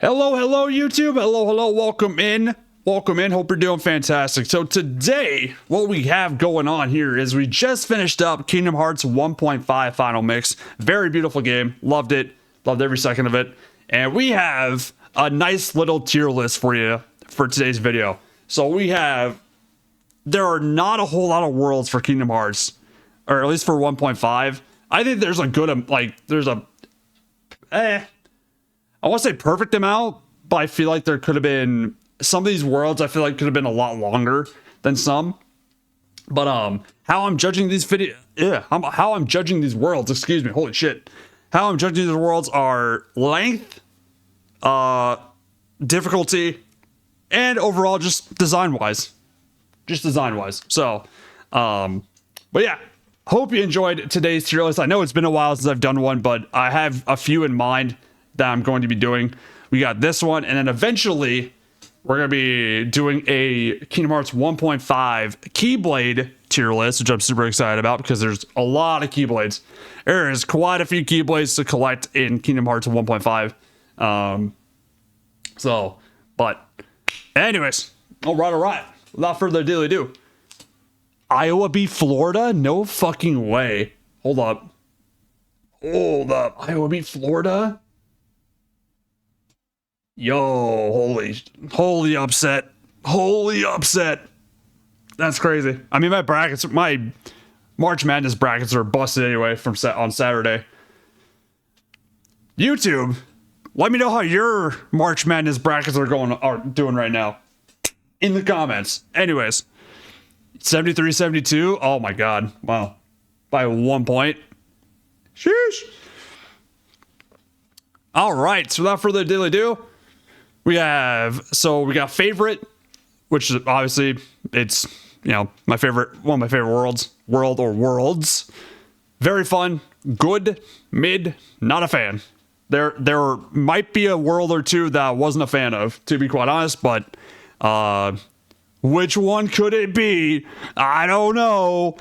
Hello, YouTube. Hello, welcome in. Hope you're doing fantastic. So today, what we have going on here is we just finished up Kingdom Hearts 1.5 Final Mix. Very beautiful game. Loved it. Loved every second of it. And we have a nice little tier list for you for today's video. So there are not a whole lot of worlds for Kingdom Hearts, or at least for 1.5. I think there's a good, I want to say perfect amount, but I feel like there could have been some of these worlds. I feel like could have been a lot longer than some. But how I'm judging these how I'm judging these worlds. Excuse me. Holy shit. How I'm judging these worlds are length, difficulty, and overall just design wise. So, but yeah. Hope you enjoyed today's tier list. I know it's been a while since I've done one, but I have a few in mind that I'm going to be doing. We got this one, and then eventually we're going to be doing a Kingdom Hearts 1.5 Keyblade tier list, which I'm super excited about because there's a lot of Keyblades. There is quite a few Keyblades to collect in Kingdom Hearts 1.5. But anyways, all right. Without further ado, Iowa beat Florida? No fucking way. Hold up. Iowa beat Florida? Yo, holy upset. That's crazy. I mean, my March Madness brackets are busted anyway on Saturday. YouTube, let me know how your March Madness brackets are doing right now in the comments. Anyways, 73-72. Oh my god. Wow. By 1 point. Sheesh. All right. So without further ado, we got favorite, which is obviously it's, one of my favorite worlds. Very fun, good, mid, not a fan. There might be a world or two that I wasn't a fan of, to be quite honest, but which one could it be? I don't know.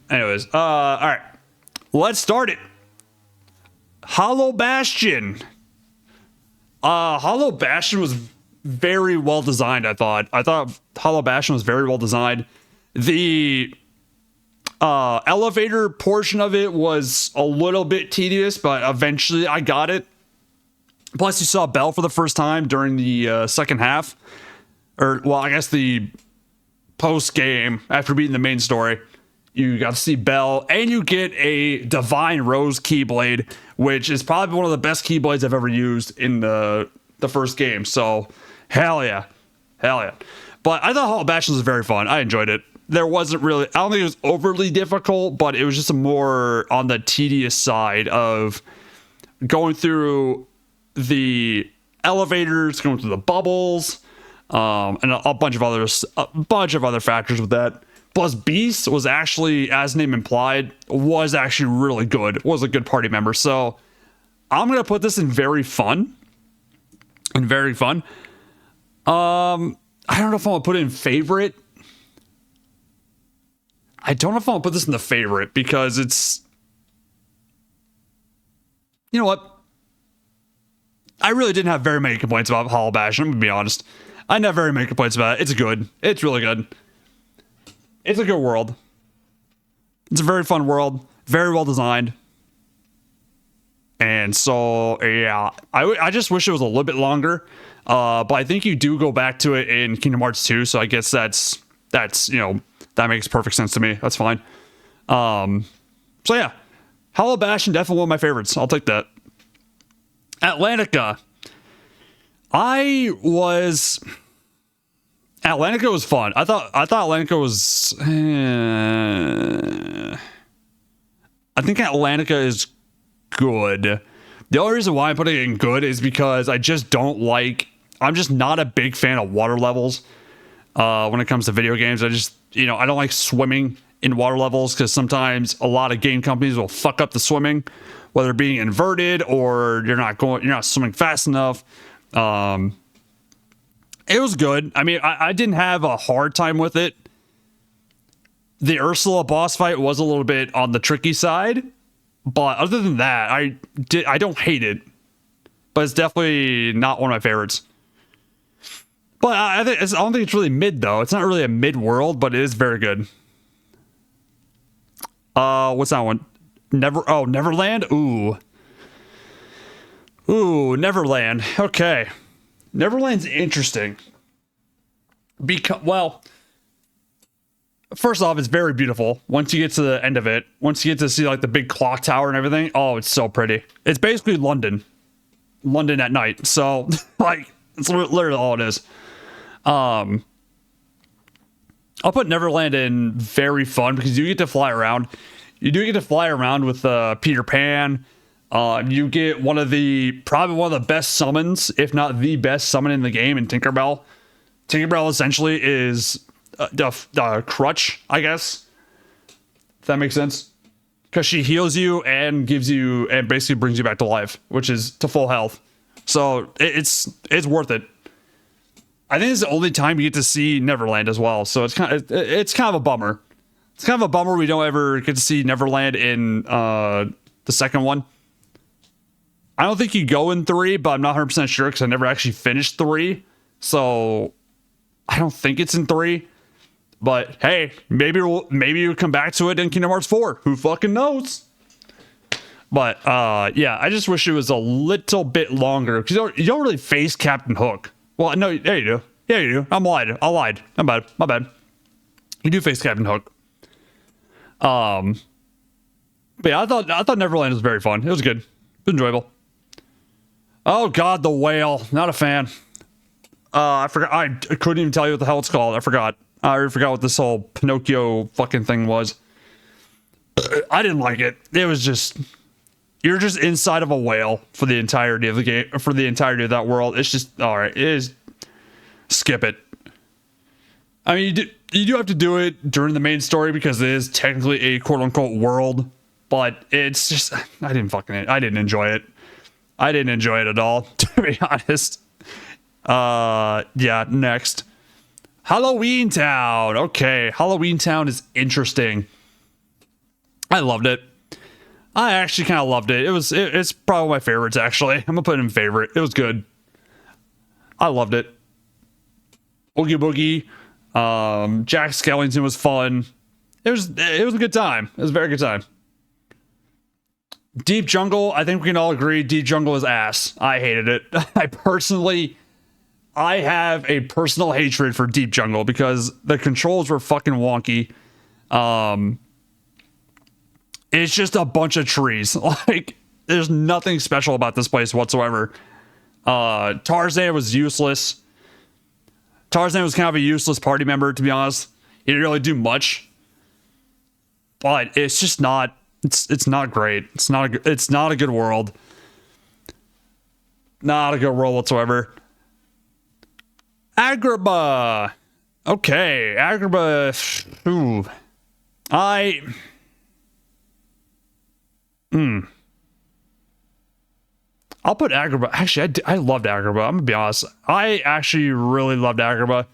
Anyways, all right. Let's start it. Hollow Bastion. Hollow Bastion was very well designed, I thought. Hollow Bastion was very well designed. The elevator portion of it was a little bit tedious, but eventually I got it. Plus, you saw Belle for the first time during the second half. I guess the post-game, after beating the main story. You got to see Belle, and you get a Divine Rose Keyblade, which is probably one of the best Keyblades I've ever used in the first game. So, hell yeah. But I thought Hollow Bastion was very fun. I enjoyed it. There wasn't really, I don't think it was overly difficult, but it was just more on the tedious side of going through the elevators, going through the bubbles, and a bunch of other factors with that. Plus, Beast was actually, as name implied, was actually really good. Was a good party member. So, I'm going to put this in very fun. I don't know if I'm going to put it in favorite. I don't know if I'm going to put this in the favorite because it's... You know what? I really didn't have very many complaints about Hollow Bastion, I'm going to be honest. I didn't have very many complaints about it. It's good. It's really good. It's a good world. It's a very fun world. Very well designed. And so, yeah. I just wish it was a little bit longer. But I think you do go back to it in Kingdom Hearts 2. So I guess that's that makes perfect sense to me. That's fine. So yeah. Hollow Bastion, definitely one of my favorites. I'll take that. Atlantica. Atlantica was fun. I thought Atlantica was... I think Atlantica is good. The only reason why I'm putting it in good is because I just don't like... I'm just not a big fan of water levels when it comes to video games. I just, I don't like swimming in water levels because sometimes a lot of game companies will fuck up the swimming, whether being inverted or you're not swimming fast enough. It was good. I mean, I didn't have a hard time with it. The Ursula boss fight was a little bit on the tricky side, but other than that, I don't hate it. but it's definitely not one of my favorites. But I don't think it's really mid though. It's not really a mid world, but it is very good. What's that one? Neverland. Neverland. Okay, Neverland's interesting. Well, first off, it's very beautiful. Once you get to the end of it, once you get to see like the big clock tower and everything, oh, it's so pretty. It's basically London at night. So like, it's literally all it is. I'll put Neverland in very fun because you get to fly around. You do get to fly around with Peter Pan. You get probably one of the best summons, if not the best summon in the game, in Tinkerbell. Tinkerbell essentially is the crutch, I guess. If that makes sense. Because she heals you and basically brings you back to life, which is to full health. So it's worth it. I think it's the only time you get to see Neverland as well. So it's kind of a bummer. It's kind of a bummer we don't ever get to see Neverland in the second one. I don't think you go in 3, but I'm not 100% sure because I never actually finished 3. So I don't think it's in 3. But hey, maybe you'll come back to it in Kingdom Hearts 4. Who fucking knows? But yeah, I just wish it was a little bit longer because you don't really face Captain Hook. Well, no, yeah, you do. Yeah, you do. I lied. My bad. You do face Captain Hook. But yeah, I thought Neverland was very fun. It was good. It was enjoyable. Oh god, the whale. Not a fan. I forgot. I couldn't even tell you what the hell it's called. I forgot. I already forgot what this whole Pinocchio fucking thing was. I didn't like it. It was just, you're just inside of a whale for the entirety of the game, for the entirety of that world. It's just, all right. It is. Skip it. I mean, you do have to do it during the main story because it is technically a quote unquote world, but it's just, I didn't enjoy it. I didn't enjoy it at all, to be honest. Yeah, next. Halloween Town. Okay, Halloween Town is interesting. I loved it. I actually kind of loved it. It's probably my favorites, actually. I'm gonna put it in favorite. It was good. I loved it. Oogie Boogie. Jack Skellington was fun. It was a good time. It was a very good time. Deep Jungle, I think we can all agree Deep Jungle is ass. I hated it. I have a personal hatred for Deep Jungle because the controls were fucking wonky. It's just a bunch of trees. Like, there's nothing special about this place whatsoever. Tarzan was useless. Tarzan was kind of a useless party member, to be honest. He didn't really do much. But it's just not, it's not great. It's not a good world. Not a good world whatsoever. Agrabah. Okay, Agrabah. Ooh. I'll put Agrabah. Actually, I loved Agrabah. I'm gonna be honest. I actually really loved Agrabah.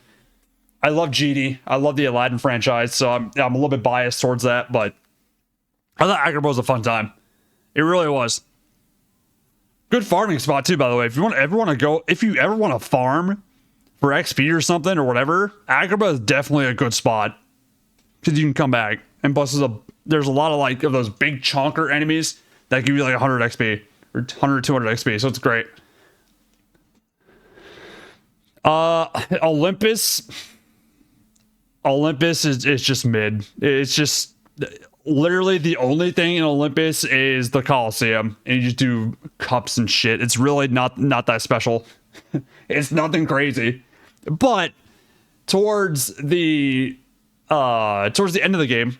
I love GD. I love the Aladdin franchise, so I'm a little bit biased towards that, but I thought Agrabah was a fun time. It really was. Good farming spot too, by the way. If you ever want to farm for XP or something or whatever, Agrabah is definitely a good spot because you can come back. And plus, there's a lot of those big chonker enemies that give you like 100 XP or 100, 200 XP, so it's great. Olympus is just mid. It's just literally the only thing in Olympus is the Coliseum, and you just do cups and shit. It's really not that special. It's nothing crazy, but towards the end of the game,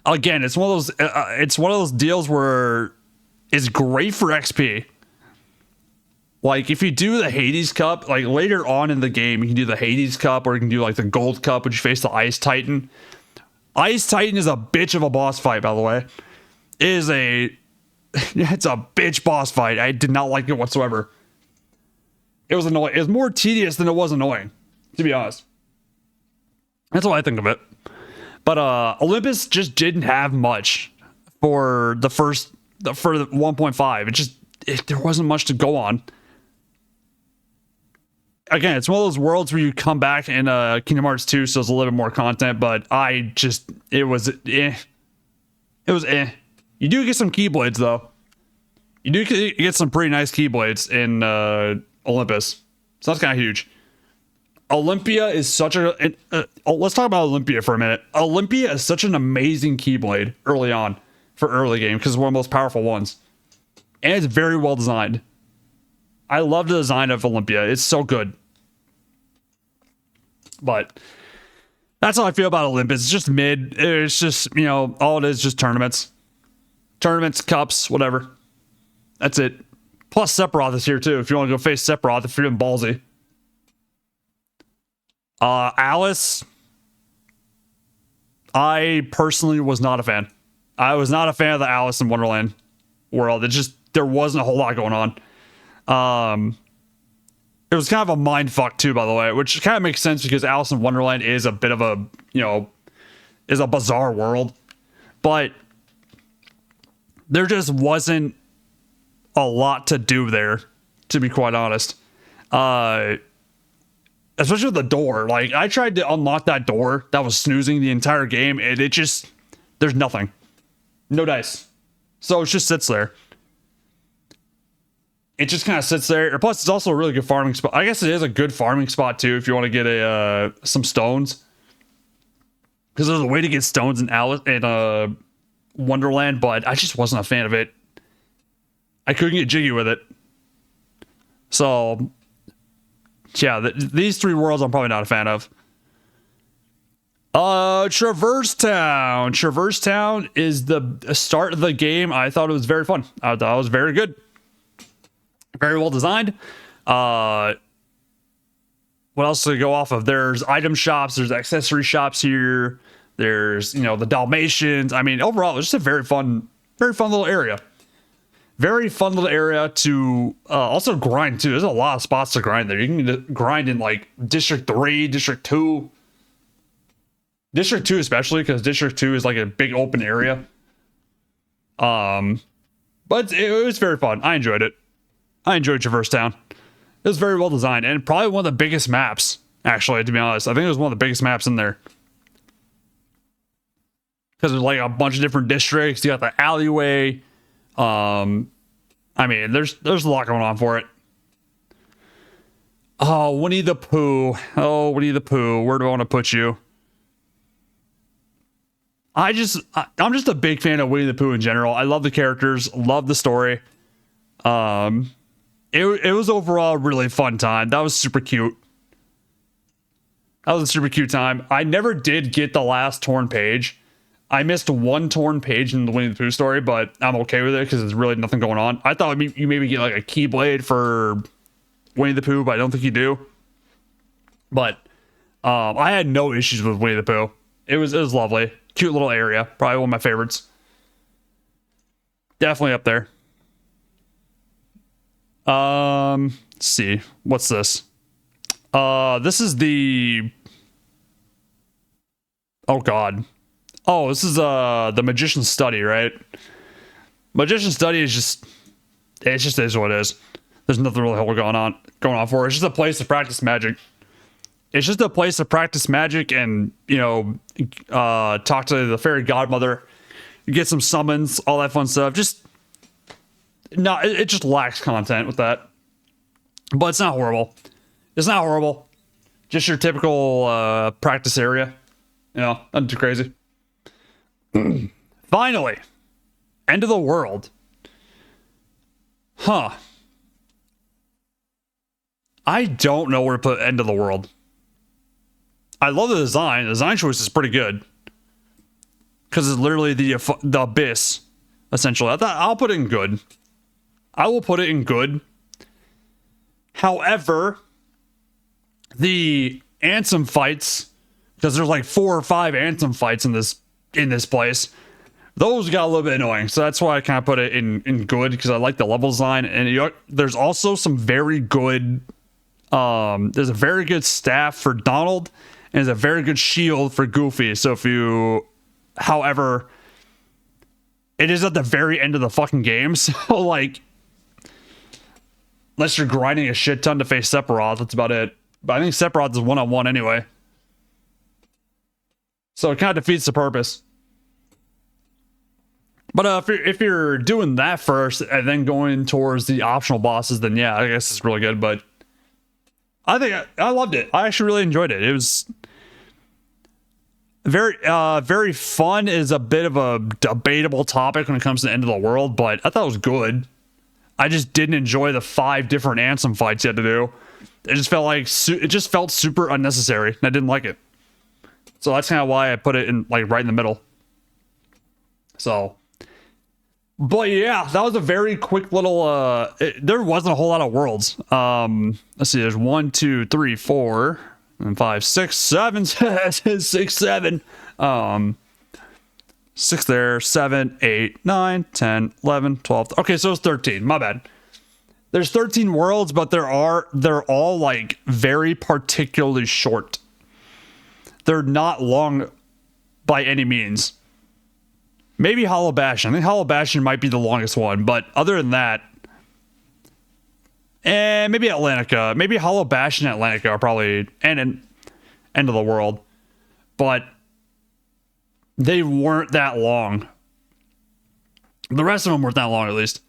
again, it's one of those deals where it's great for XP. Like, if you do the Hades Cup, like later on in the game, you can do the Hades Cup, or you can do like the Gold Cup, which you face the Ice Titan. Ice Titan is a bitch of a boss fight, by the way. It's a bitch boss fight. I did not like it whatsoever. It was annoying. It was more tedious than it was annoying, to be honest. That's what I think of it. But Olympus just didn't have much for the 1.5. there wasn't much to go on. Again, it's one of those worlds where you come back in Kingdom Hearts 2, so it's a little bit more content, but it was eh. It was eh. You do get some Keyblades, though. You do get some pretty nice Keyblades in Olympus. So that's kind of huge. Olympia is such let's talk about Olympia for a minute. Olympia is such an amazing Keyblade early on for early game because it's one of the most powerful ones. And it's very well designed. I love the design of Olympia. It's so good. But that's how I feel about Olympus. It's just mid. It's just, all it is just tournaments. Tournaments, cups, whatever. That's it. Plus Sephiroth is here too. If you want to go face Sephiroth, if you're feeling ballsy. Alice. I personally was not a fan. I was not a fan of the Alice in Wonderland world. There wasn't a whole lot going on. It was kind of a mind fuck too, by the way, which kind of makes sense because Alice in Wonderland is a bit of a, is a bizarre world. But there just wasn't a lot to do there, to be quite honest. Especially with the door. Like, I tried to unlock that door that was snoozing the entire game, and there's nothing. No dice. So it just sits there. It just kind of sits there. Plus, it's also a really good farming spot. I guess it is a good farming spot, too, if you want to get some stones. Because there's a way to get stones in Wonderland, but I just wasn't a fan of it. I couldn't get jiggy with it. So, yeah, these three worlds I'm probably not a fan of. Traverse Town. Traverse Town is the start of the game. I thought it was very fun. I thought it was very good. Very well designed. What else to go off of? There's item shops. There's accessory shops here. There's, the Dalmatians. I mean, overall, it's just a very fun little area. Very fun little area to also grind, too. There's a lot of spots to grind there. You can grind in, like, District 3, District 2. District 2 especially, because District 2 is, like, a big open area. But it was very fun. I enjoyed it. I enjoyed Traverse Town. It was very well designed, and probably one of the biggest maps, actually, to be honest. I think it was one of the biggest maps in there. Because there's, like, a bunch of different districts. You got the alleyway. I mean, there's a lot going on for it. Oh, Winnie the Pooh. Oh, Winnie the Pooh. Where do I want to put you? I'm just a big fan of Winnie the Pooh in general. I love the characters. Love the story. It was overall a really fun time. That was super cute. That was a super cute time. I never did get the last torn page. I missed one torn page in the Winnie the Pooh story, but I'm okay with it because there's really nothing going on. I thought you maybe get like a Keyblade for Winnie the Pooh, but I don't think you do. But I had no issues with Winnie the Pooh. It was lovely. Cute little area. Probably one of my favorites. Definitely up there. Let's see. What's this? This is the... Oh, God. Oh, this is the Magician's Study, right? Magician's Study is just... It just is what it is. There's nothing really going on for it. It's just a place to practice magic. It's just a place to practice magic and, talk to the fairy godmother. You get some summons, all that fun stuff. Just... No, it just lacks content with that. But it's not horrible. It's not horrible. Just your typical practice area. Nothing too crazy. Finally. End of the world. Huh. I don't know where to put End of the World. I love the design. The design choice is pretty good. Because it's literally the abyss, essentially. I'll put it in good. I will put it in good. However, the Ansem fights, because there's like 4 or 5 Ansem fights in this place, those got a little bit annoying. So that's why I kind of put it in good, because I like the level design. And there's also some very good... there's a very good staff for Donald, and there's a very good shield for Goofy. So however, it is at the very end of the fucking game. So, like, Unless you're grinding a shit ton to face Sephiroth, that's about it. But I think Sephiroth is one-on-one anyway. So it kind of defeats the purpose. But if you're doing that first and then going towards the optional bosses, then yeah, I guess it's really good. But I think I loved it. I actually really enjoyed it. It was very fun. Is a bit of a debatable topic when it comes to the end of the world, but I thought it was good. I just didn't enjoy the 5 different Ansem fights you had to do. It just felt like it just felt super unnecessary, and I didn't like it. So that's kind of why I put it in like right in the middle. So, but yeah, that was a very quick little. There wasn't a whole lot of worlds. Let's see. There's 1, 2, 3, 4, and 5, 6, 7, 6, 7. 6 there, 7, 8, 9, 10, 11, 12. Okay, so it's 13. My bad. There's 13 worlds, but they're all like very particularly short. They're not long by any means. Maybe Hollow Bastion. I think Hollow Bastion might be the longest one, but other than that, maybe Atlantica. Maybe Hollow Bastion and Atlantica are probably end of the world. But they weren't that long. The rest of them weren't that long, at least.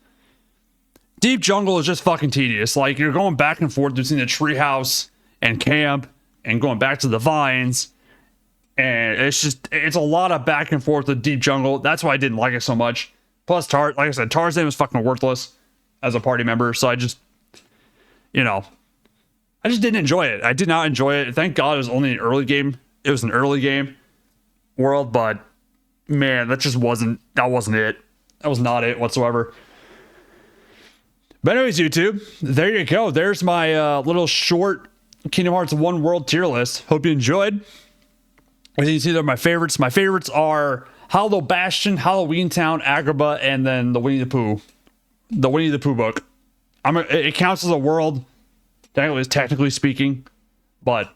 Deep Jungle is just fucking tedious. Like, you're going back and forth between the treehouse and camp and going back to the vines. And it's a lot of back and forth with Deep Jungle. That's why I didn't like it so much. Plus, like I said, Tarzan was fucking worthless as a party member. So I just didn't enjoy it. I did not enjoy it. Thank God it was only an early game. It was an early game world, but man, that wasn't it. That was not it whatsoever. But anyways, YouTube, there you go. There's my little short Kingdom Hearts 1 world tier list. Hope you enjoyed. As you can see, they're my favorites. My favorites are Hollow Bastion, Halloween Town, Agrabah, and then the Winnie the Pooh. The Winnie the Pooh book. It counts as a world, technically speaking, but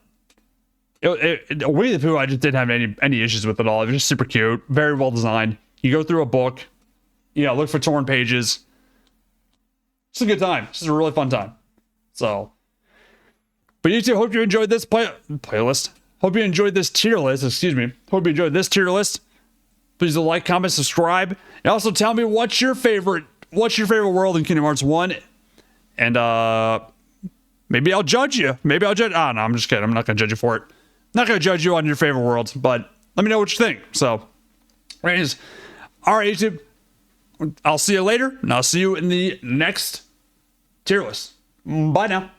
Winnie the Pooh, I just didn't have any issues with at all. It was just super cute, very well designed. You go through a book, look for torn pages. It's a good time. This is a really fun time. So, but you too, hope you enjoyed this playlist. Hope you enjoyed this tier list. Excuse me. Hope you enjoyed this tier list. Please like, comment, subscribe, and also tell me what's your favorite world in Kingdom Hearts 1, and maybe I'll judge you. Maybe I'll judge. Oh no, I'm just kidding. I'm not gonna judge you for it. Not gonna judge you on your favorite worlds, but let me know what you think. So, anyways, all right, YouTube. I'll see you later, and I'll see you in the next tier list. Bye now.